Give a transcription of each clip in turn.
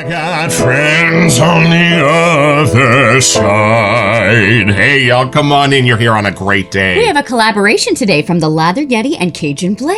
got friends on the other side. Hey, y'all, come on in. You're here on a great day. We have a collaboration today from the Lather Yeti and Cajun Blade.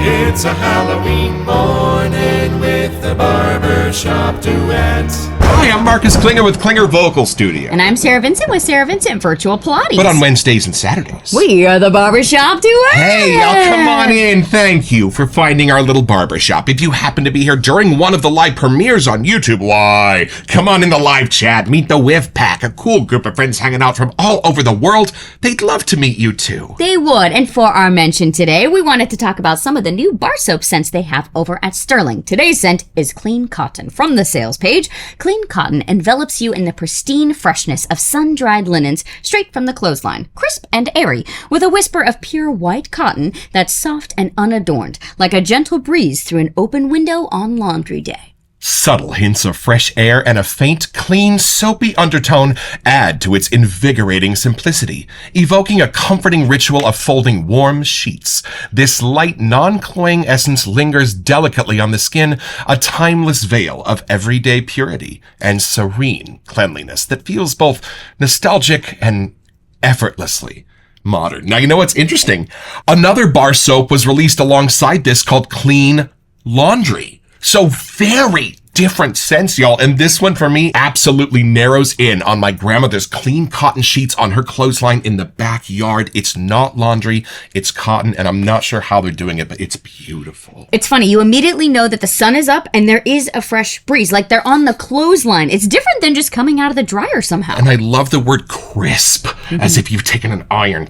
It's a Halloween morning with the Barbershop Duet. Hi, I'm Marcus Klinger with Klinger Vocal Studio. And I'm Sarah Vincent with Sarah Vincent Virtual Pilates. But on Wednesdays and Saturdays. We are the Barbershop Duet. Hey, y'all, come on in. Thank you for finding our little barbershop. If you happen to be here during one of the live premieres on YouTube, why, come on in the live chat. Meet the Whiff Pack, a cool group of friends hanging out from all over the world. They'd love to meet you, too. They would. And for our mention today, we wanted to talk about some of the new bar soap scents they have over at Sterling. Today's scent is Clean Cotton. From the sales page, Clean Cotton envelops you in the pristine freshness of sun-dried linens straight from the clothesline. Crisp and airy, with a whisper of pure white cotton that's soft and unadorned, like a gentle breeze through an open window on laundry day. Subtle hints of fresh air and a faint, clean, soapy undertone add to its invigorating simplicity, evoking a comforting ritual of folding warm sheets. This light, non-cloying essence lingers delicately on the skin, a timeless veil of everyday purity and serene cleanliness that feels both nostalgic and effortlessly modern. Now, you know what's interesting? Another bar soap was released alongside this called Clean Laundry. So very different scents, y'all. And this one for me absolutely narrows in on my grandmother's clean cotton sheets on her clothesline in the backyard. It's not laundry, it's cotton, and I'm not sure how they're doing it, but it's beautiful. It's funny, you immediately know that the sun is up and there is a fresh breeze, like they're on the clothesline. It's different than just coming out of the dryer somehow. And I love the word crisp, as if you've taken an iron,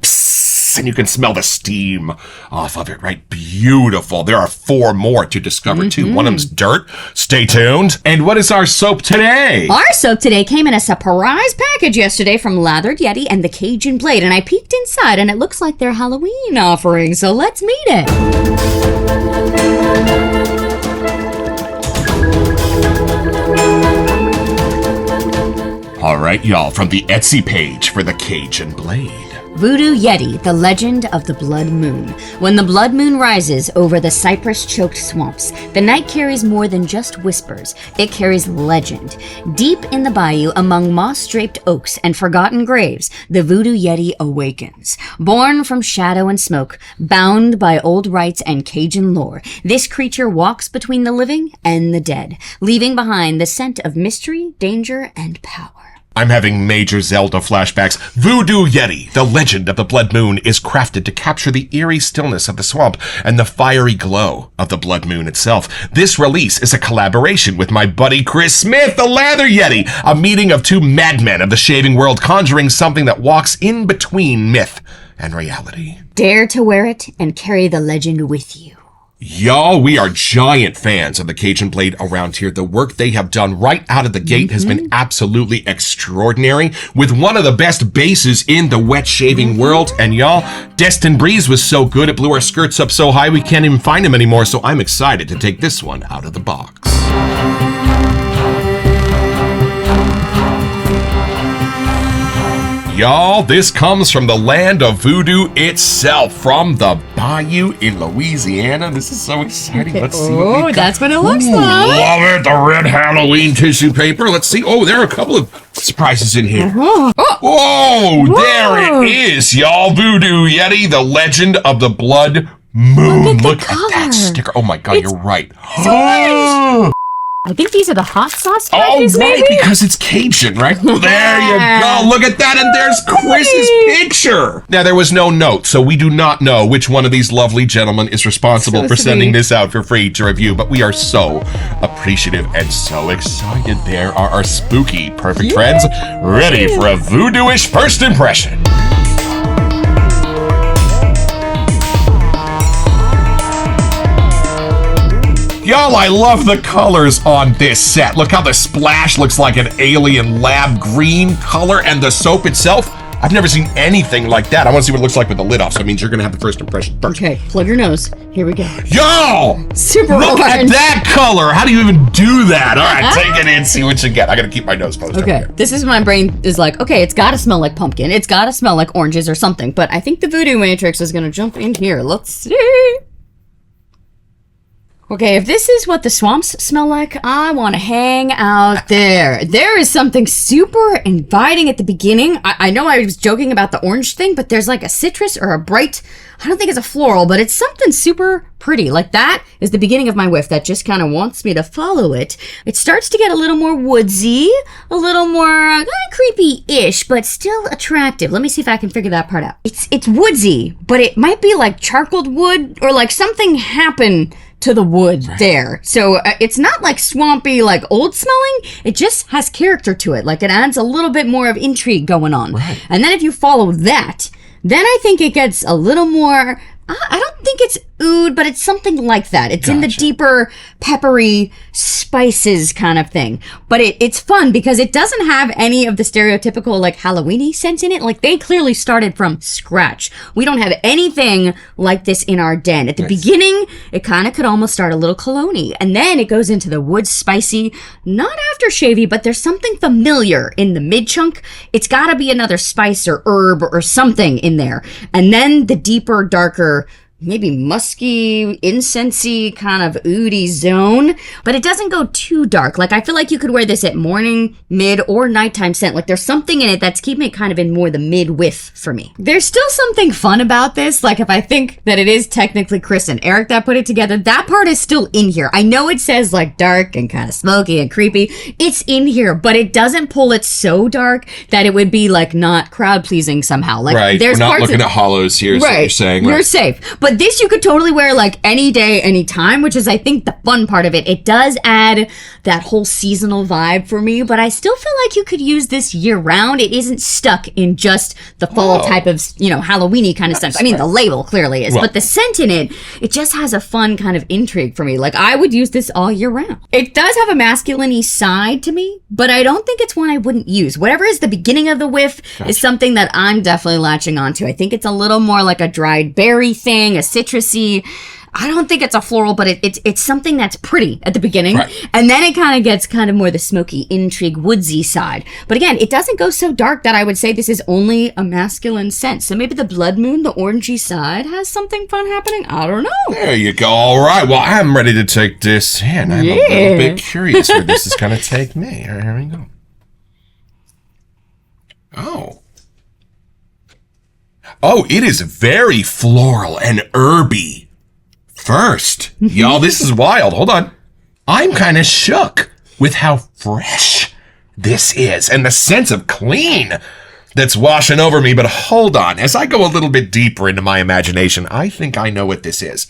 and you can smell the steam off of it, right? Beautiful. There are 4 more to discover, too. One of them's dirt. Stay tuned. And what is our soap today? Our soap today came in a surprise package yesterday from Lather Yeti and the Cajun Blade, and I peeked inside, and it looks like their Halloween offering, so let's meet it. All right, y'all, from the Etsy page for the Cajun Blade. VooDoo Yeti, the legend of the blood moon. When the blood moon rises over the cypress-choked swamps, the night carries more than just whispers. It carries legend. Deep in the bayou, among moss-draped oaks and forgotten graves, the VooDoo Yeti awakens. Born from shadow and smoke, bound by old rites and Cajun lore, this creature walks between the living and the dead, leaving behind the scent of mystery, danger, and power. I'm having major Zelda flashbacks. VooDoo Yeti, the legend of the blood moon, is crafted to capture the eerie stillness of the swamp and the fiery glow of the blood moon itself. This release is a collaboration with my buddy Chris Smith, the Lather Yeti, a meeting of 2 madmen of the shaving world conjuring something that walks in between myth and reality. Dare to wear it and carry the legend with you. Y'all, we are giant fans of the Cajun Blade around here. The work they have done right out of the gate has been absolutely extraordinary, with one of the best bases in the wet shaving world. And y'all, Destin Breeze was so good, it blew our skirts up so high we can't even find him anymore, so I'm excited to take this one out of the box. Y'all, this comes from the land of voodoo itself, from the bayou in Louisiana. This is so exciting. Let's see what we got. That's what it looks like. Love it, the red Halloween tissue paper. Let's see. Oh, there are a couple of surprises in here. Whoa, there it is, y'all. VooDoo Yeti, the legend of the blood moon. Look at that sticker. Oh my God, you're right. I think these are the hot sauce Oh, patches, right, maybe? because it's Cajun, right? There you go. Look at that, and there's Chris's picture. Now, there was no note, so we do not know which one of these lovely gentlemen is responsible for sending this out for free to review, but we are so appreciative and so excited. There are our spooky, perfect friends ready for a voodoo-ish first impression. Y'all, I love the colors on this set. Look how the splash looks like an alien lab green color, and the soap itself, I've never seen anything like that. I want to see what it looks like with the lid off, so it means you're going to have the first impression first. Okay, plug your nose. Here we go. Y'all! Super Look orange. at that color! How do you even do that? All right, take it in, see what you get. I got to keep my nose closed. Okay, this is my brain is like, okay, it's got to smell like pumpkin. It's got to smell like oranges or something, but I think the Voodoo Matrix is going to jump in here. Let's see. Okay, if this is what the swamps smell like, I want to hang out there. There is something super inviting at the beginning. I know I was joking about the orange thing, but there's like a citrus or a bright, I don't think it's a floral, but it's something super pretty. Like that is the beginning of my whiff that just kind of wants me to follow it. It starts to get a little more woodsy, a little more creepy-ish, but still attractive. Let me see if I can figure that part out. It's woodsy, but it might be like charcoaled wood or like something happened to the wood there. So it's not like swampy, like old smelling. It just has character to it. Like it adds a little bit more of intrigue going on. Right. And then if you follow that, then I think it gets a little more, I don't think it's oud, but it's something like that. It's in the deeper, peppery spices kind of thing. But it's fun because it doesn't have any of the stereotypical like Halloween-y scents in it. Like they clearly started from scratch. We don't have anything like this in our den. At the beginning, it kind of could almost start a little cologne-y. And then it goes into the wood spicy, not aftershavey, but there's something familiar in the mid-chunk. It's got to be another spice or herb or something in there. And then the deeper, darker, maybe musky, incensey kind of oudy zone, but it doesn't go too dark. Like I feel like you could wear this at morning, mid, or nighttime scent. Like there's something in it that's keeping it kind of in more the mid whiff for me. There's still something fun about this. Like if I think that it is technically Chris and Eric that put it together, that part is still in here. I know it says like dark and kind of smoky and creepy. It's in here, but it doesn't pull it so dark that it would be like not crowd pleasing somehow. Like there's we're not parts looking at hollows here, so you're saying. You're safe. But this you could totally wear like any day, any time, which is I think the fun part of it. It does add that whole seasonal vibe for me, but I still feel like you could use this year round. It isn't stuck in just the fall type of, Halloween-y kind of sense. I mean, the label clearly is, but the scent in it, it just has a fun kind of intrigue for me. Like I would use this all year round. It does have a masculine-y side to me, but I don't think it's one I wouldn't use. Whatever is the beginning of the whiff is something that I'm definitely latching onto. I think it's a little more like a dried berry thing, a citrusy. I don't think it's a floral, but it's something that's pretty at the beginning. Right. And then it kind of gets kind of more the smoky, intrigue, woodsy side. But again, it doesn't go so dark that I would say this is only a masculine scent. So maybe the blood moon, the orangey side, has something fun happening. I don't know. There you go. All right. Well, I'm ready to take this in. I'm a little bit curious where this is going to take me. All right, here we go. Oh, it is very floral and herby. First, y'all, this is wild. Hold on. I'm kind of shook with how fresh this is and the sense of clean that's washing over me. But hold on. As I go a little bit deeper into my imagination, I think I know what this is.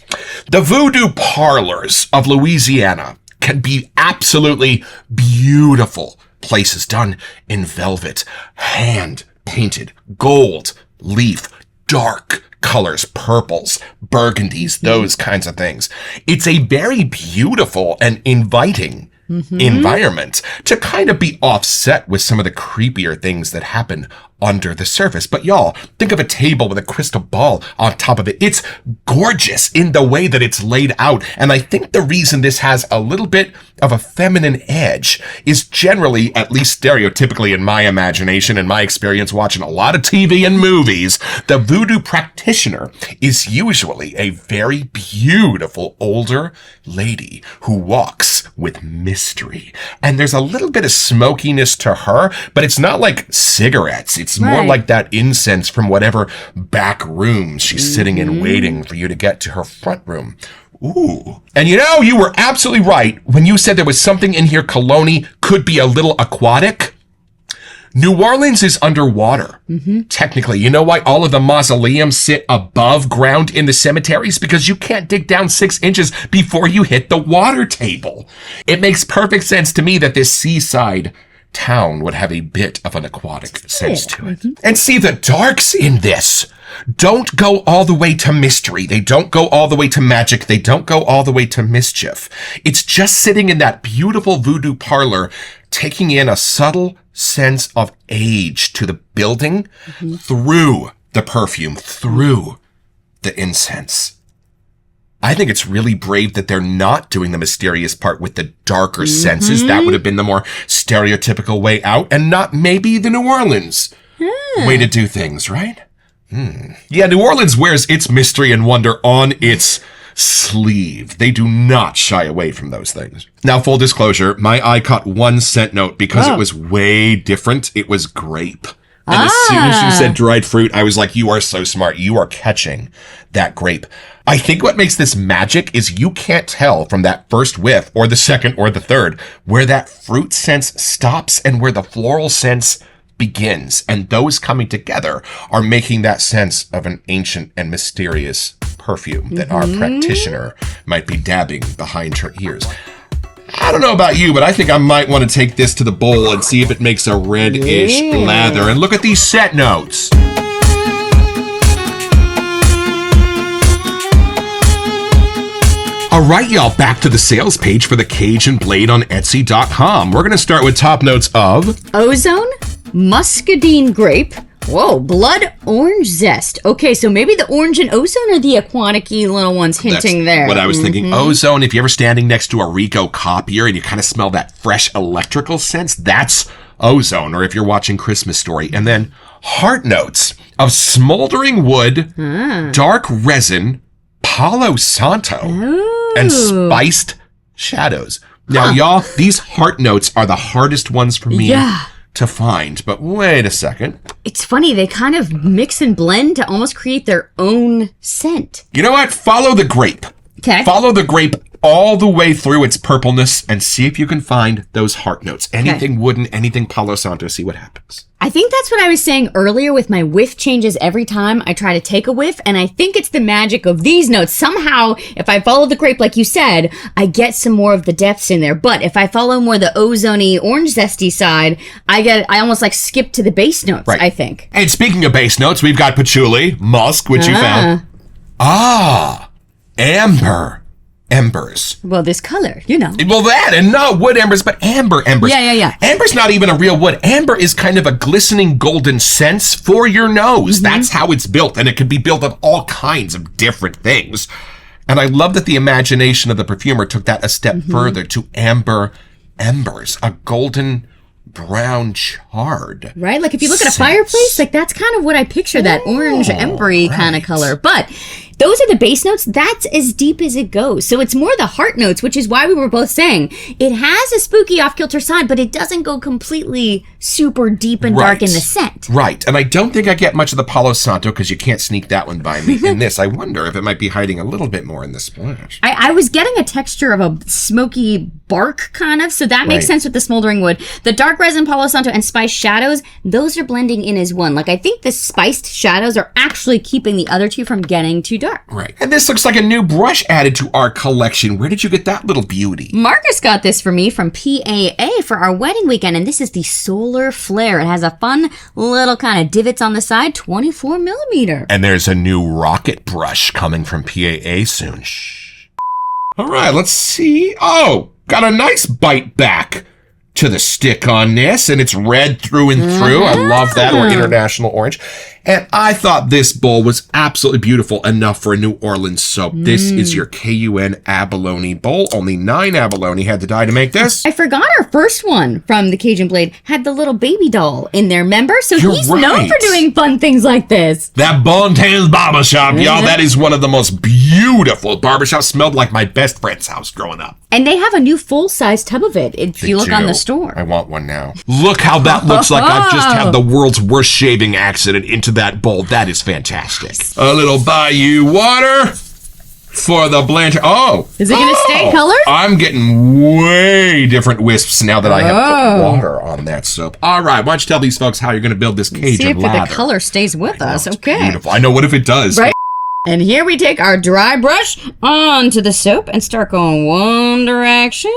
The voodoo parlors of Louisiana can be absolutely beautiful places done in velvet, hand-painted, gold, leaf, dark colors, purples, burgundies, those kinds of things. It's a very beautiful and inviting environment to kind of be offset with some of the creepier things that happen under the surface. But y'all, think of a table with a crystal ball on top of it. It's gorgeous in the way that it's laid out. And I think the reason this has a little bit of a feminine edge is generally, at least stereotypically in my imagination and my experience watching a lot of TV and movies, the voodoo practitioner is usually a very beautiful older lady who walks with mystery. And there's a little bit of smokiness to her, but it's not like cigarettes. It's more like that incense from whatever back room she's sitting in waiting for you to get to her front room. Ooh. And you were absolutely right when you said there was something in here cologne could be a little aquatic. New Orleans is underwater. Technically, you know why all of the mausoleums sit above ground in the cemeteries? Because you can't dig down 6 inches before you hit the water table. It makes perfect sense to me that this seaside town would have a bit of an aquatic sense to it. And see, the darks in this don't go all the way to mystery. They don't go all the way to magic. They don't go all the way to mischief. It's just sitting in that beautiful voodoo parlor, taking in a subtle sense of age to the building through the perfume, through the incense. I think it's really brave that they're not doing the mysterious part with the darker senses. That would have been the more stereotypical way out, and not maybe the New Orleans way to do things, right? Yeah, New Orleans wears its mystery and wonder on its sleeve. They do not shy away from those things. Now, full disclosure, my eye caught one scent note because it was way different. It was grape. And as soon as you said dried fruit, I was like, you are so smart. You are catching that grape. I think what makes this magic is you can't tell from that first whiff or the second or the third where that fruit sense stops and where the floral sense begins. And those coming together are making that sense of an ancient and mysterious perfume that our practitioner might be dabbing behind her ears. I don't know about you, but I think I might want to take this to the bowl and see if it makes a reddish lather. And look at these scent notes. All right, y'all, back to the sales page for the Cajun Blade on Etsy.com. We're going to start with top notes of ozone, muscadine grape. Whoa, blood orange zest. Okay, so maybe the orange and ozone are the aquatic-y little ones hinting there. What I was thinking. Ozone, if you're ever standing next to a Ricoh copier and you kind of smell that fresh electrical sense, that's ozone. Or if you're watching Christmas Story. And then heart notes of smoldering wood, dark resin, Palo Santo, and spiced shadows. Now, y'all, these heart notes are the hardest ones for me to find. But wait a second. It's funny, they kind of mix and blend to almost create their own scent. You know what? Follow the grape. Okay. Follow the grape all the way through its purpleness and see if you can find those heart notes. Anything wooden, anything Palo Santo, see what happens. I think that's what I was saying earlier with my whiff changes every time I try to take a whiff, and I think it's the magic of these notes. Somehow, if I follow the grape like you said, I get some more of the depths in there. But if I follow more the ozony, orange zesty side, I almost like skip to the base notes, I think. And speaking of base notes, we've got patchouli, musk, which you found. Amber. Embers. Well, this color, you know. Well, that, and not wood embers, but amber embers. Yeah. Amber's not even a real wood. Amber is kind of a glistening golden sense for your nose. That's how it's built, and it can be built of all kinds of different things. And I love that the imagination of the perfumer took that a step further to amber embers, a golden brown chard. Right? Like if you look at a fireplace, like that's kind of what I picture, that orange embery kind of color. But those are the base notes. That's as deep as it goes. So it's more the heart notes, which is why we were both saying it has a spooky off-kilter side, but it doesn't go completely super deep and dark in the scent. Right. And I don't think I get much of the Palo Santo because you can't sneak that one by me. In this, I wonder if it might be hiding a little bit more in the splash. I was getting a texture of a smoky bark kind of, so that makes sense with the smoldering wood. The dark resin, Palo Santo, and spiced shadows, those are blending in as one. Like I think the spiced shadows are actually keeping the other two from getting too dark. Right. And this looks like a new brush added to our collection. Where did you get that little beauty? Marcus got this for me from PAA for our wedding weekend, and this is the Solar Flare. It has a fun little kind of divots on the side, 24 millimeter. And there's a new rocket brush coming from PAA soon. Shh. All right, let's see. Oh, got a nice bite back to the stick on this, and it's red through and through. I love that, or international orange. And I thought this bowl was absolutely beautiful enough for a New Orleans soap. This is your KUN abalone bowl. Only 9 abalone had to die to make this. I forgot our first one from the Cajun Blade had the little baby doll in there, remember? So he's known for doing fun things like this. That Bontemps Barbershop, y'all, that is one of the most beautiful barbershops. Smelled like my best friend's house growing up. And they have a new full-size tub of it if you look on the store. I want one now. Look how that looks like I've just had the world's worst shaving accident into that bowl. That is fantastic. A little Bayou water for the blanch. Oh. Is it going to stay colored? I'm getting way different wisps now that I have put water on that soap. All right. Why don't you tell these folks how you're going to build this Cajun See if lather. the color stays with us. Okay. Beautiful. I know. What if it does? Right. And here we take our dry brush onto the soap and start going one direction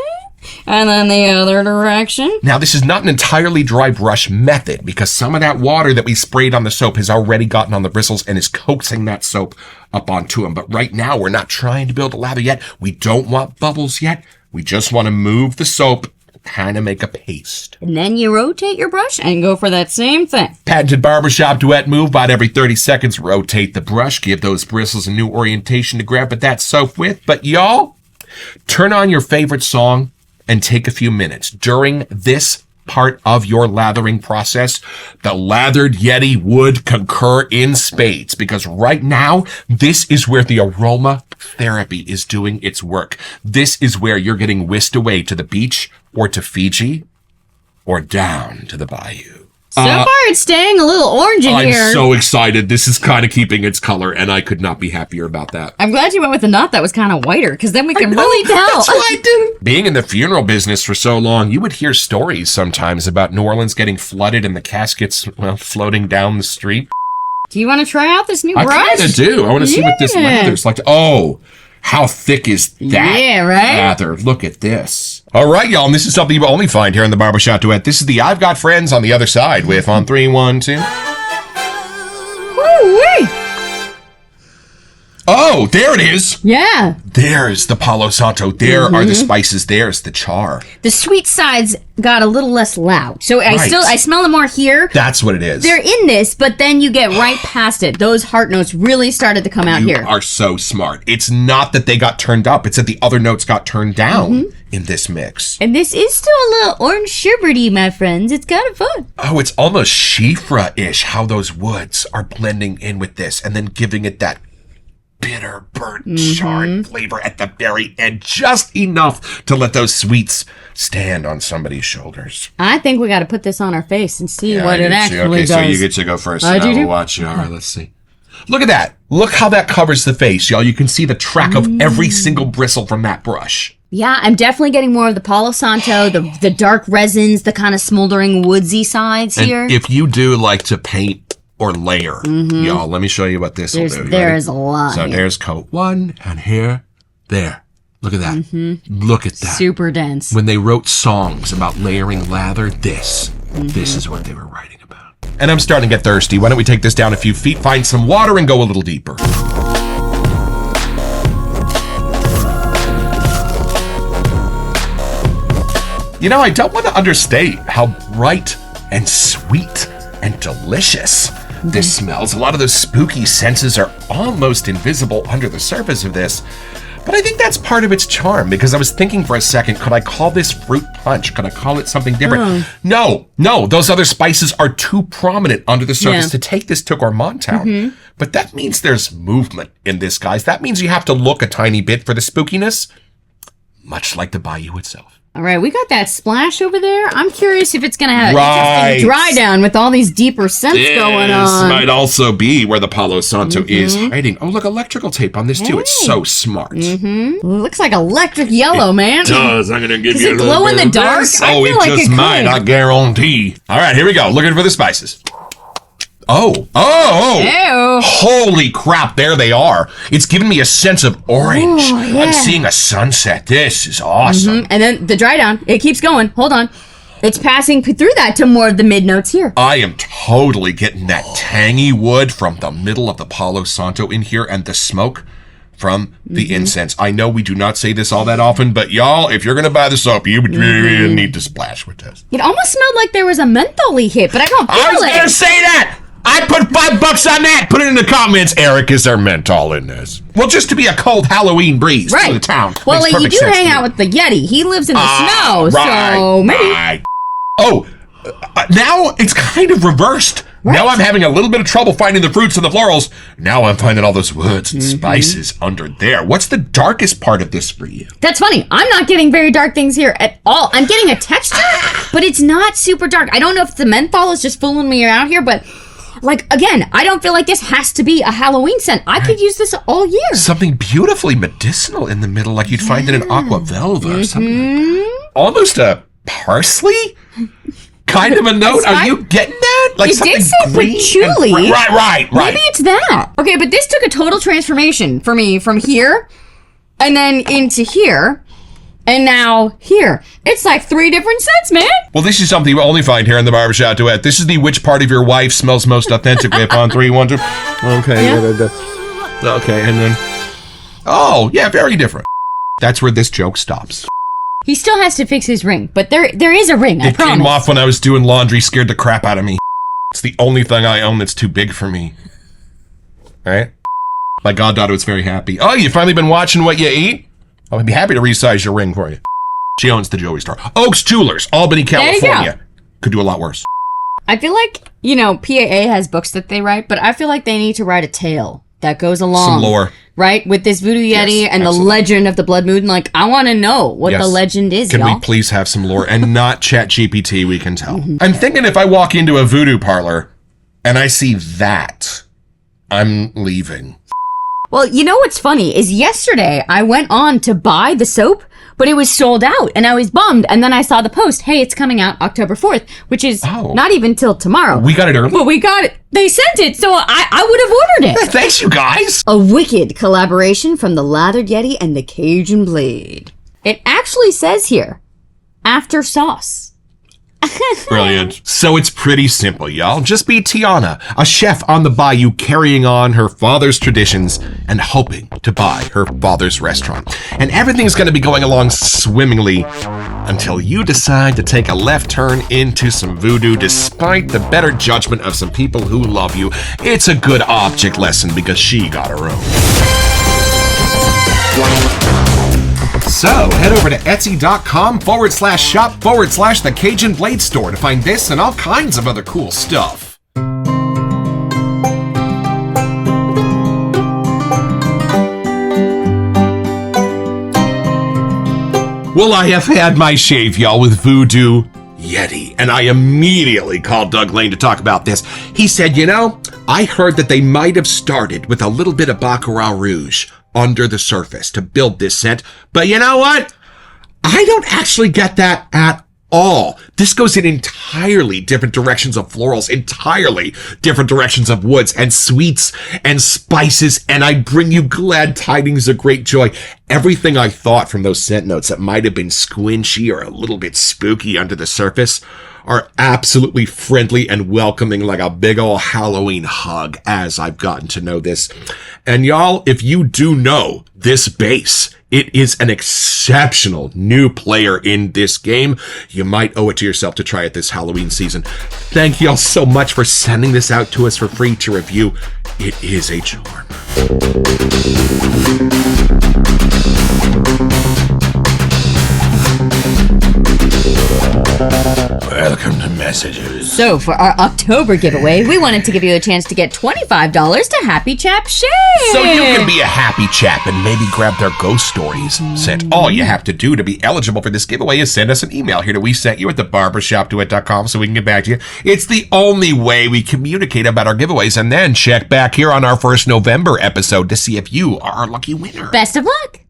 and then the other direction. Now, this is not an entirely dry brush method because some of that water that we sprayed on the soap has already gotten on the bristles and is coaxing that soap up onto them. But right now, we're not trying to build a lather yet. We don't want bubbles yet. We just want to move the soap, kind of make a paste. And then you rotate your brush and go for that same thing. Patented Barbershop Duet move. About every 30 seconds, rotate the brush. Give those bristles a new orientation to grab at that soap with. But y'all, turn on your favorite song and take a few minutes. During this part of your lathering process, the Lathered Yeti would concur in spades, because right now, this is where the aroma therapy is doing its work. This is where you're getting whisked away to the beach or to Fiji or down to the bayou. So far, it's staying a little orange in here. I'm so excited. This is kind of keeping its color, and I could not be happier about that. I'm glad you went with a knot that was kind of whiter, because then we can really tell. That's what I do. Being in the funeral business for so long, you would hear stories sometimes about New Orleans getting flooded and the caskets, well, floating down the street. Do you want to try out this new brush? I kind of do. I want to see what this lather's like. Oh, how thick is that lather? Look at this. All right, y'all, and this is something you will only find here in the Barbershop Duet. This is the I've Got Friends on the Other Side with on 3, 1, 2. Woo-wee. Oh, there it is. Yeah. There's the Palo Santo. There are the spices. There's the char. The sweet sides got a little less loud. So I smell them more here. That's what it is. They're in this, but then you get right past it. Those heart notes really started to come out here. You are so smart. It's not that they got turned up. It's that the other notes got turned down in this mix. And this is still a little orange sherbety, my friends. It's kind of fun. Oh, it's almost Shifra-ish how those woods are blending in with this and then giving it that bitter, burnt, charred flavor at the very end. Just enough to let those sweets stand on somebody's shoulders. I think we got to put this on our face and see what it actually does. Okay, so you get to go first. I do. We'll watch you. All right, let's see. Look at that. Look how that covers the face, y'all. You can see the track of every single bristle from that brush. Yeah, I'm definitely getting more of the Palo Santo, the dark resins, the kind of smoldering woodsy sides here. And if you do like to paint or layer, y'all, let me show you what this will do. There's a lot. So there's coat 1, and here, there. Look at that. Look at that. Super dense. When they wrote songs about layering lather, this is what they were writing about. And I'm starting to get thirsty. Why don't we take this down a few feet, find some water, and go a little deeper. You know, I don't want to understate how bright and sweet and delicious this smells. A lot of those spooky senses are almost invisible under the surface of this. But I think that's part of its charm, because I was thinking for a second, could I call this fruit punch? Could I call it something different? No, those other spices are too prominent under the surface to take this to Gourmand Town. But that means there's movement in this, guys. That means you have to look a tiny bit for the spookiness, much like the bayou itself. All right, we got that splash over there. I'm curious if it's going to have a dry down with all these deeper scents going on. This might also be where the Palo Santo is hiding. Oh, look, electrical tape on this too. It's so smart. Looks like electric yellow, man. It does. I'm going to give Does you a it little glow in bit the of dark? this. I Oh, feel it like just it might, could. I guarantee. All right, here we go. Looking for the spices. Oh. Ew. Holy crap, there they are. It's giving me a sense of orange. I'm seeing a sunset. This is awesome. And then the dry down, it keeps going. Hold on. It's passing through that to more of the mid notes here. I am totally getting that tangy wood from the middle of the Palo Santo in here and the smoke from the incense. I know we do not say this all that often, but y'all, if you're going to buy the soap, you really need to splash with this. It almost smelled like there was a menthol-y hit, but I don't feel I was it. going to say that! I put $5 on that. Put it in the comments. Eric, is there menthol in this? Well, just to be a cold Halloween breeze through the town. Well, makes you perfect do sense hang to out me. with the Yeti. He lives in the snow, so maybe. Oh, now it's kind of reversed. Now I'm having a little bit of trouble finding the fruits and the florals. Now I'm finding all those woods and spices under there. What's the darkest part of this for you? That's funny. I'm not getting very dark things here at all. I'm getting a texture, but it's not super dark. I don't know if the menthol is just fooling me out here, but like, again, I don't feel like this has to be a Halloween scent. I could use this all year. Something beautifully medicinal in the middle, like you'd find in an aqua velva or something like that. Almost a parsley kind of a note. Are you getting that? Like it did say patchouli. Right. Maybe it's that. Okay, but this took a total transformation for me from here and then into here. And now here. It's like 3 different scents, man. Well, this is something you only find here in the Barbershop Duet. This is the which part of your wife smells most authentically upon 3, 1, 2. Okay. Okay, and then... Oh, yeah, very different. That's where this joke stops. He still has to fix his ring, but there is a ring, I promise. It came off when I was doing laundry, scared the crap out of me. It's the only thing I own that's too big for me. All right? My goddaughter was very happy. Oh, you finally been watching what you eat? I'll be happy to resize your ring for you. She owns the jewelry store. Oaks Jewelers, Albany, California. could do a lot worse. I feel like, PAA has books that they write, but I feel like they need to write a tale that goes along. Some lore. Right? With this VooDoo Yeti and absolutely. the legend of the Blood Moon. Like, I want to know what the legend is, Can y'all. we please have some lore? And not ChatGPT, we can tell. I'm thinking if I walk into a voodoo parlor and I see that, I'm leaving. Well, you know what's funny is yesterday I went on to buy the soap, but it was sold out and I was bummed. And then I saw the post, hey, it's coming out October 4th, which is not even till tomorrow. We got it early. But we got it. They sent it, so I would have ordered it. Thanks, you guys. A wicked collaboration from the Lather Yeti and the Cajun blade. It actually says here, after sauce. Brilliant. So it's pretty simple, y'all. Just be Tiana, a chef on the bayou carrying on her father's traditions and hoping to buy her father's restaurant. And everything's going to be going along swimmingly until you decide to take a left turn into some voodoo despite the better judgment of some people who love you. It's a good object lesson because she got her own. So, head over to etsy.com/shop/the Cajun Blade Store to find this and all kinds of other cool stuff. Well, I have had my shave, y'all, with VooDoo Yeti, and I immediately called Doug Lane to talk about this. He said, I heard that they might have started with a little bit of Baccarat Rouge under the surface to build this scent. But you know what? I don't actually get that at all. This goes in entirely different directions of florals, entirely different directions of woods and sweets and spices, and I bring you glad tidings of great joy. Everything I thought from those scent notes that might have been squinchy or a little bit spooky under the surface are absolutely friendly and welcoming like a big ol' Halloween hug as I've gotten to know this. And y'all, if you do know this base, it is an exceptional new player in this game. You might owe it to yourself to try it this Halloween season. Thank y'all so much for sending this out to us for free to review. It is a charm. Welcome to messages. So for our October giveaway, we wanted to give you a chance to get $25 to Happy Chap Share. So you can be a happy chap and maybe grab their ghost stories sent. All you have to do to be eligible for this giveaway is send us an email here to WeSentYou@theBarbershopDuet.com so we can get back to you. It's the only way we communicate about our giveaways, and then check back here on our first November episode to see if you are our lucky winner. Best of luck.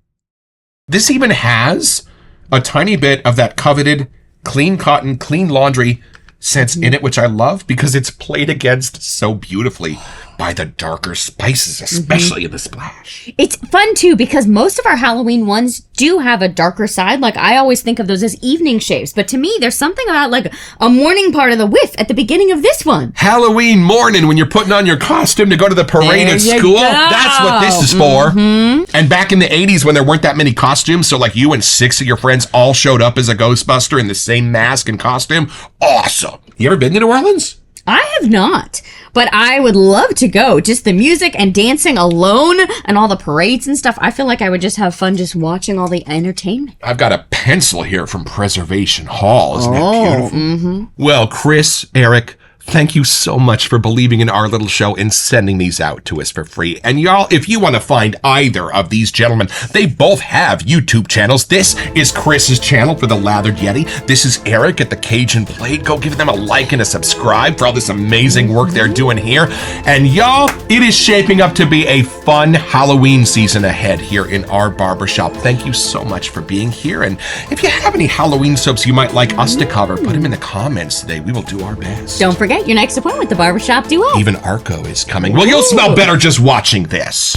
This even has a tiny bit of that coveted clean cotton, clean laundry scents in it, which I love because it's played against so beautifully by the darker spices, especially in the splash. It's fun too because most of our Halloween ones do have a darker side. Like I always think of those as evening shaves, but to me, there's something about like a morning part of the whiff at the beginning of this one. Halloween morning when you're putting on your costume to go to the parade at school. That's what this is for. And back in the 80s when there weren't that many costumes, so like you and 6 of your friends all showed up as a Ghostbuster in the same mask and costume. Awesome. You ever been to New Orleans? I have not, but I would love to go. Just the music and dancing alone and all the parades and stuff. I feel like I would just have fun just watching all the entertainment. I've got a pencil here from Preservation Hall. Isn't that beautiful? Well, Chris, Eric, thank you so much for believing in our little show and sending these out to us for free. And y'all, if you want to find either of these gentlemen, they both have YouTube channels. This is Chris's channel for the Lather Yeti. This is Eric at the Cajun Blade. Go give them a like and a subscribe for all this amazing work they're doing here. And y'all, it is shaping up to be a fun Halloween season ahead here in our barbershop. Thank you so much for being here. And if you have any Halloween soaps you might like us to cover, put them in the comments today. We will do our best. Don't forget your next appointment with the Barbershop Duet. Even Arco is coming. Well, you'll smell better just watching this.